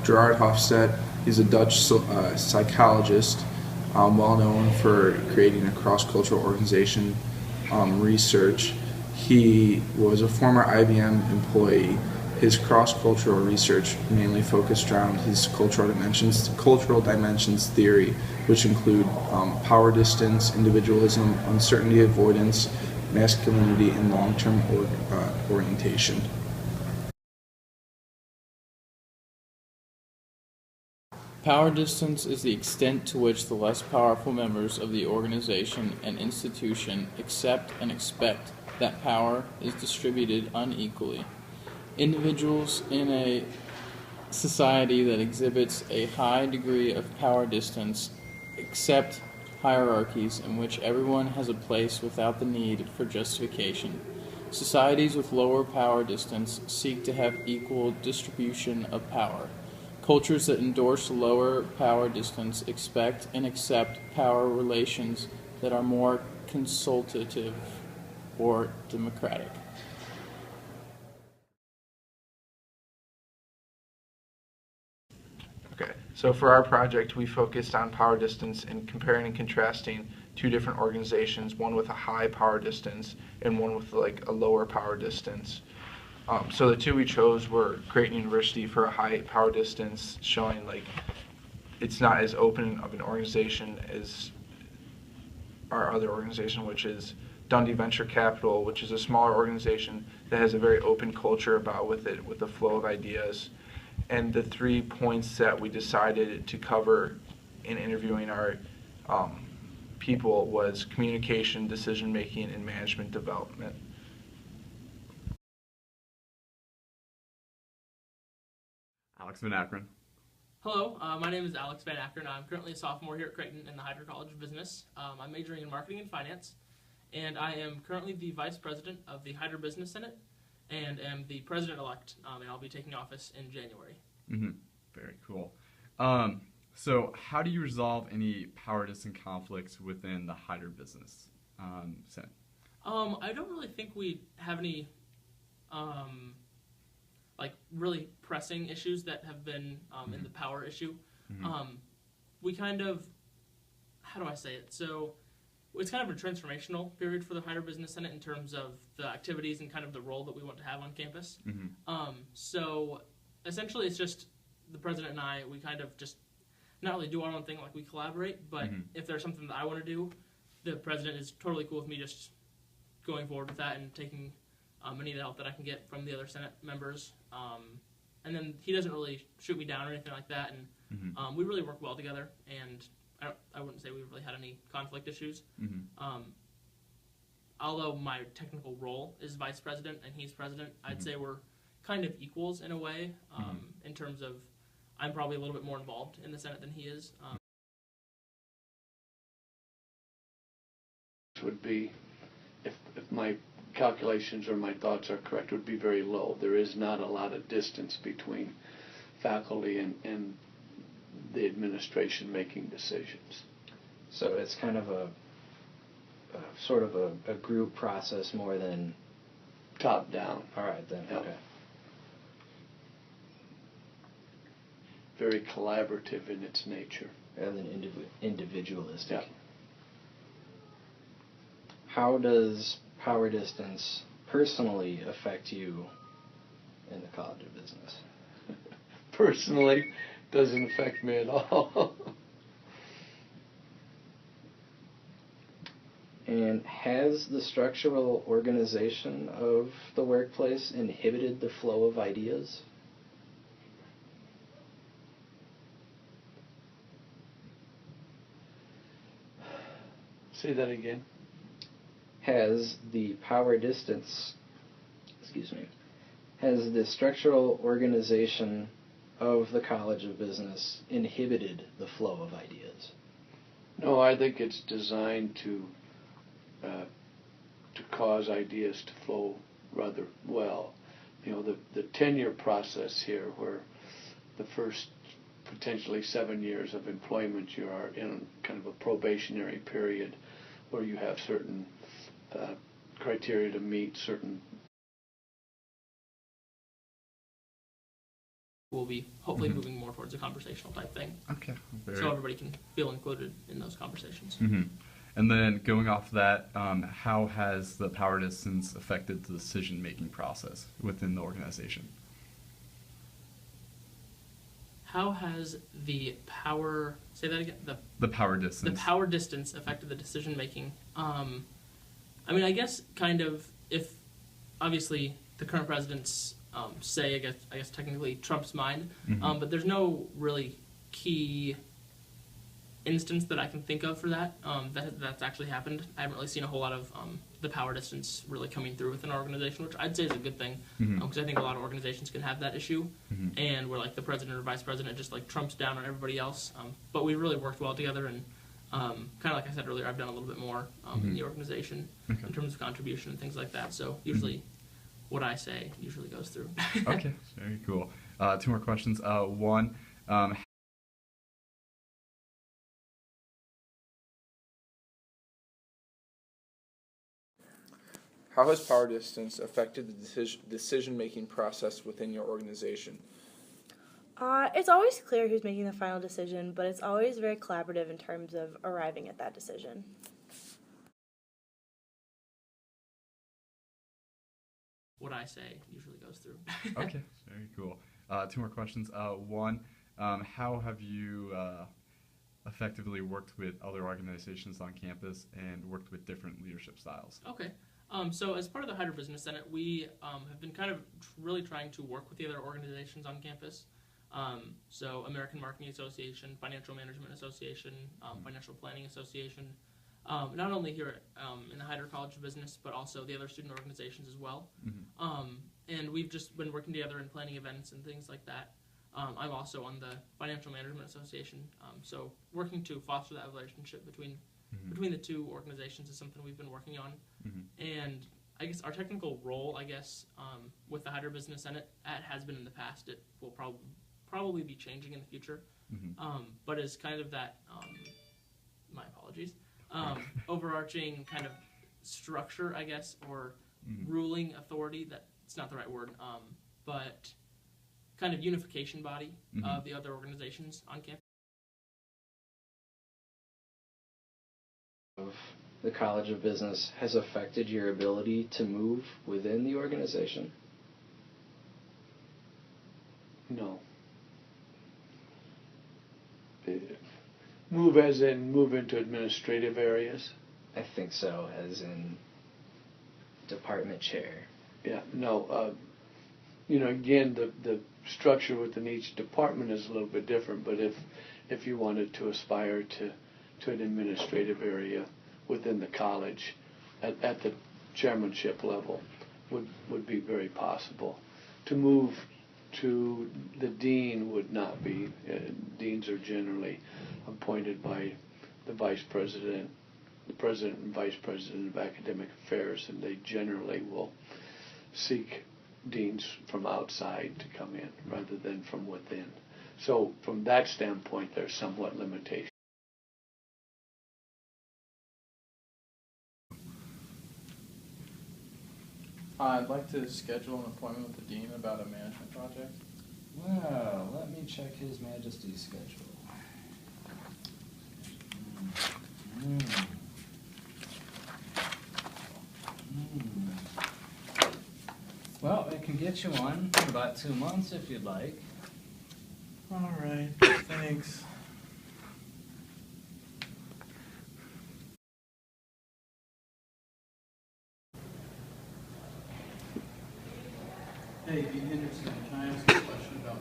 Gerard Hofstede. He's a Dutch psychologist, well known for creating a cross-cultural organization research. He was a former IBM employee. His cross-cultural research mainly focused around his cultural dimensions theory, which include power distance, individualism, uncertainty avoidance, masculinity, and long-term orientation. Power distance is the extent to which the less powerful members of the organization and institution accept and expect that power is distributed unequally. Individuals in a society that exhibits a high degree of power distance accept hierarchies in which everyone has a place without the need for justification. Societies with lower power distance seek to have equal distribution of power. Cultures that endorse lower power distance expect and accept power relations that are more consultative or democratic. Okay, so for our project, we focused on power distance and comparing and contrasting two different organizations, one with a high power distance and one with like a lower power distance. So the two we chose were Creighton University for a high power distance, showing like it's not as open of an organization as our other organization, which is Dundee Venture Capital, which is a smaller organization that has a very open culture with the flow of ideas. And the 3 points that we decided to cover in interviewing our people was communication, decision making, and management development. Alex Van Akron. Hello, my name is Alex Van Akron. I'm currently a sophomore here at Creighton in the Hydra College of Business. I'm majoring in marketing and finance, and I am currently the vice president of the Hydra Business Senate and am the president-elect, and I'll be taking office in January. Mm-hmm. Very cool. So how do you resolve any power distance conflicts within the Hydra Business Senate? I don't really think we have any really pressing issues that have been in the power issue. Mm-hmm. We kind of, how do I say it? So it's kind of a transformational period for the Hydra Business Senate in terms of the activities and kind of the role that we want to have on campus. Mm-hmm. So essentially it's just the president and I, we kind of just not really do our own thing, like we collaborate, but if there's something that I want to do, the president is totally cool with me just going forward with that and taking any of the help that I can get from the other Senate members. And then he doesn't really shoot me down or anything like that, and we really work well together, and I wouldn't say we really had any conflict issues. Although my technical role is vice president and he's president, I'd say we're kind of equals in a way, in terms of I'm probably a little bit more involved in the Senate than he is. Would be, if my calculations or my thoughts are correct, would be very low. There is not a lot of distance between faculty and the administration making decisions. So it's kind of a sort of a group process more than top down. All right then. Yep. Okay. Very collaborative in its nature. Rather than individualistic. Yep. How does power distance personally affect you in the College of Business? Personally, doesn't affect me at all. And has the structural organization of the workplace inhibited the flow of ideas? Say that again. Has the has the structural organization of the College of Business inhibited the flow of ideas? No, I think it's designed to cause ideas to flow rather well. You know, the tenure process here, where the first potentially 7 years of employment, you are in kind of a probationary period where you have certain criteria to meet, certain we'll be hopefully moving more towards a conversational type thing, Okay. so everybody can feel included in those conversations. And then going off that, how has the power distance affected the decision-making process within the organization? How has the power, say that again, The power distance. the power distance affected the decision making? I mean, I guess kind of, if obviously the current president's say, I guess technically Trump's mind, but there's no really key instance that I can think of for that that's actually happened. I haven't really seen a whole lot of the power distance really coming through within an organization, which I'd say is a good thing, because I think a lot of organizations can have that issue, and where like the president or vice president just like trumps down on everybody else. But we really worked well together, and kind of like I said earlier, I've done a little bit more in the organization in terms of contribution and things like that. So usually, what I say usually goes through. Okay, very cool. 2 more questions. One. How has power distance affected the decision-making process within your organization? It's always clear who's making the final decision, but it's always very collaborative in terms of arriving at that decision. What I say usually goes through. Okay, very cool. 2 more questions. One, how have you effectively worked with other organizations on campus and worked with different leadership styles? Okay. So as part of the Hyder Business Senate, we have been kind of really trying to work with the other organizations on campus. So American Marketing Association, Financial Management Association, Financial Planning Association, not only here in the Hyder College of Business, but also the other student organizations as well. And we've just been working together and planning events and things like that. I'm also on the Financial Management Association, so working to foster that relationship between the two organizations is something we've been working on. And I guess our technical role, with the Hyder Business Senate, has been in the past. It will probably be changing in the future, but is kind of that, my apologies, overarching kind of structure, I guess, or ruling authority, that's not the right word, but kind of unification body of the other organizations on campus. Of the College of Business has affected your ability to move within the organization? No. Move as in move into administrative areas? I think so, as in department chair. Yeah, no. Again, the structure within each department is a little bit different, but if you wanted to aspire to an administrative area within the college at the chairmanship level would be very possible. To move to the dean would not be. Deans are generally appointed by the vice president, the president and vice president of academic affairs, and they generally will seek deans from outside to come in rather than from within. So from that standpoint, there's somewhat limitation. I'd like to schedule an appointment with the dean about a management project. Well, let me check His Majesty's schedule. Well, I can get you one in about 2 months if you'd like. All right, thanks. Hey, Dean Henderson, can I ask you a question about